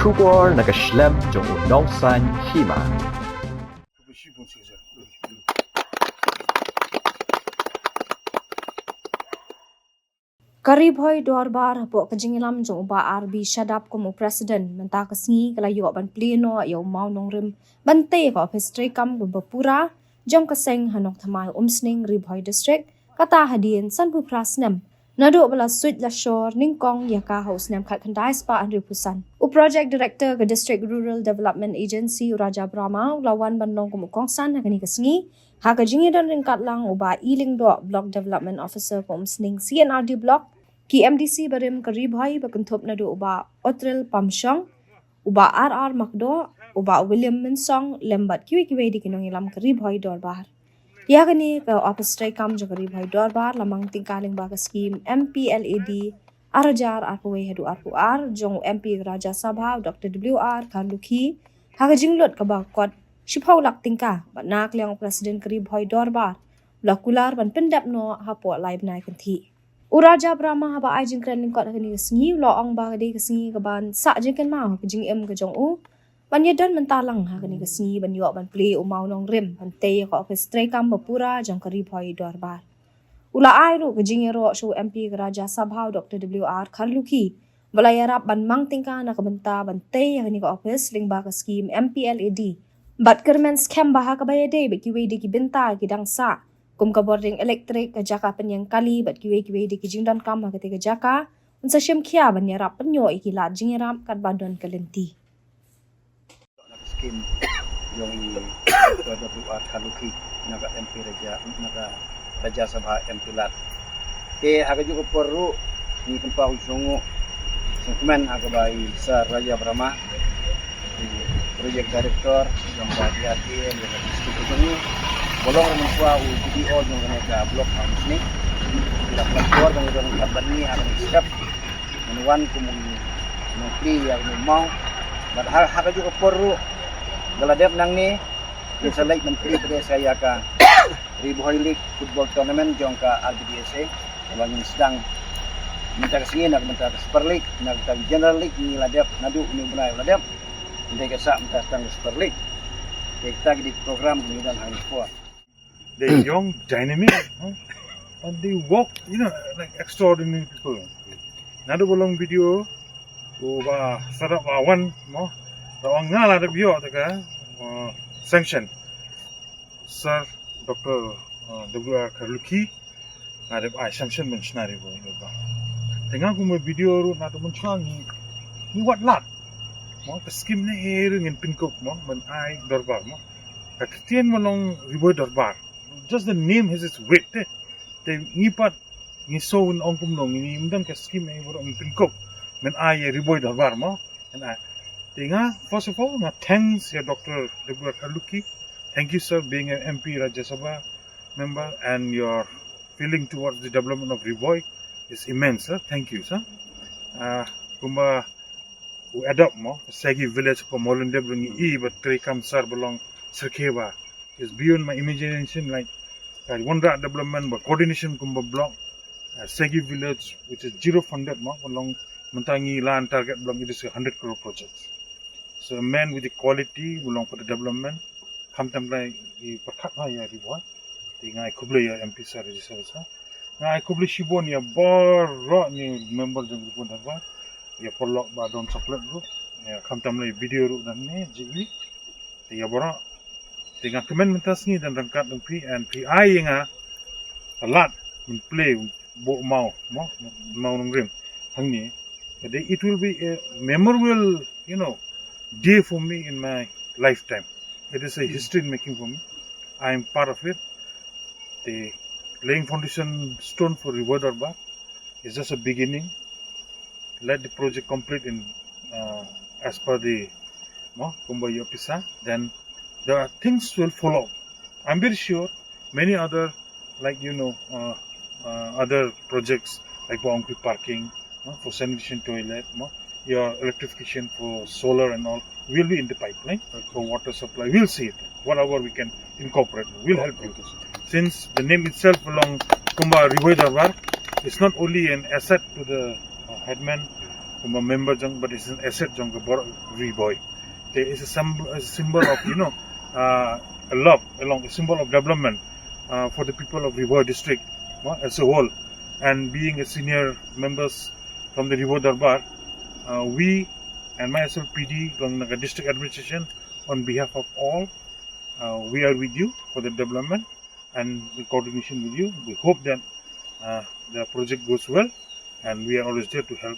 Trubor naga Snem jong Nongthymmai Hima. Kari Bhoi Dorbar po kajingilam jong uba RB shadap como president menta kasngi kalayo ban pleno yo mau nongrim bante ko Ophis Treikam gumba Pura jong kaseng Nongthymmai Umsning ri Bhoi district kata Hadien san Pura Snem nado bala suit la shore ningkong yaka ho Snem khat khandai spa andri pusan u project director ke district rural development agency Raja Brahma lawan bandong ko kongsan hakani kasngi ha kajingidan ringkat lang uba iling do block development officer ko Umsning CNRD block ki MDC barim kari Bhoi bakentup nado uba Otril Pamshong uba RR Makdo uba William Minsong lembat kiwi di kinong ilam kari Bhoi Dorbar ya gani ka Ophis Treikam jo kari Bhoi Dorbar lamang tingkaling ba ka scheme MPLAD Arajar Arpuwe Hedu Arpuar jong MP Raja Sabha Dr. WR Karluki haga jinglot ka ba kot shiphaw lak tingka banak liang president kari Bhoi Dorbar lakular ban pendap no hapo live nai kanthi Uraja Brahma haba ai jingkran lingkot hakani kasngi lo ong ba de kasngi kaban sa jingkan ma ka jing em ka jong u ban yedan mentalang hakani kasngi ban yo ban play u mau nong rim ban te ko Ophis Treikam Pura jong kari Bhoi Dorbar ula ai ru ka jing ero shu MP Raja Sabha Dr. WR Karluki balayarap ban mang tingka na kabenta ban te hakani ko Ophis ling ba ka scheme MPLAD bat kermen scam ba ka bayade be kiwe de ki benta ki dangsa kum ka boarding elektrik ka jaka penyang kali bat kiwe di kijingdan kam ha ketika jaka unsa syem khia ban yarap penyo ikila jingiram kat badon kalenti skim yung WR Kaluki naga MP Raja Sabha MP Lat te haga juga perlu ni tempat usungu sengkemen haga bai Sir Raja Brahma project director yang hati-hati yang diskusi ini bolong rumah video yang mereka blog ini tidak keluar dengan kabar ini akan siap menuan kemudian nukli yang mau dan hal juga perlu galadep nang ni selai menteri pada saya ka Bhoi League football tournament jong ka RBDSA yang sedang minta kesini nak minta Super League nak minta General League ni ladep nadu ni bunai ladep minta kesak minta sedang Super League kita di program kemudian hari kuat. They're young, dynamic, and they walk, like extraordinary people. Nado bolong video, sarap awan, rawang ngala ada bio, taka sanction. Sir Dr. WR Karluki, ada sanction mentionari bo. Tengah aku mau video ru nado mencuang ni what lat, skim ni ngin pinkop, men ai Dorbar, kaktian malong ribu Dorbar. Just the name has its weight. They ngipat ngiso in ongkum nong ini mendam ke skim ay borong pinkop men ay riboy Dorbar mo and I tinga first of all thanks ya Dr. WR Karluki. Thank you sir being an MP Raja Sabha member and your feeling towards the development of Riboy is immense sir. Thank you sir. Kumba we adopt mo Segi village ko Molinde brungi but Treikam sir belong Serkeva. Is beyond my imagination, like Wandra development, but coordination kumba block, Segi village, which is zero funded, along Mantangi land target block, it is 100 crore projects. So a man with the quality, belong for the development, come template, the Pakatna ya Riboy, the I Kubli MP sir, I Kubli Shibon, ya bar, ni members of the Riboy, ya Pollock, but don't support group, ya come template video root than me, Jigli, the Yabora. Tengah kemen mentas ni dan rangkat dan PI yang a lot in play bo mau nongrim hang ni it will be a memorable day for me in my lifetime. It is a history making for me. I am part of it. The laying foundation stone for River Dorbar is just a beginning. Let the project complete in as per the Kumbai Opisa, then the things will follow. I'm very sure many other, like other projects like Bongkri parking for sanitation toilet, your electrification for solar and all will be in the pipeline for water supply. We'll see it. Whatever we can incorporate, we'll help you. Since the name itself along Kumba Riboy Dorbar, it's not only an asset to the headman a member jang, but it's an asset jang Bhoi. It's a symbol of a love, a symbol of development for the people of Bhoi district as a whole. And being a senior members from the Dorbar, we and myself PD from the district administration, on behalf of all, we are with you for the development and the coordination with you. We hope that the project goes well, and we are always there to help.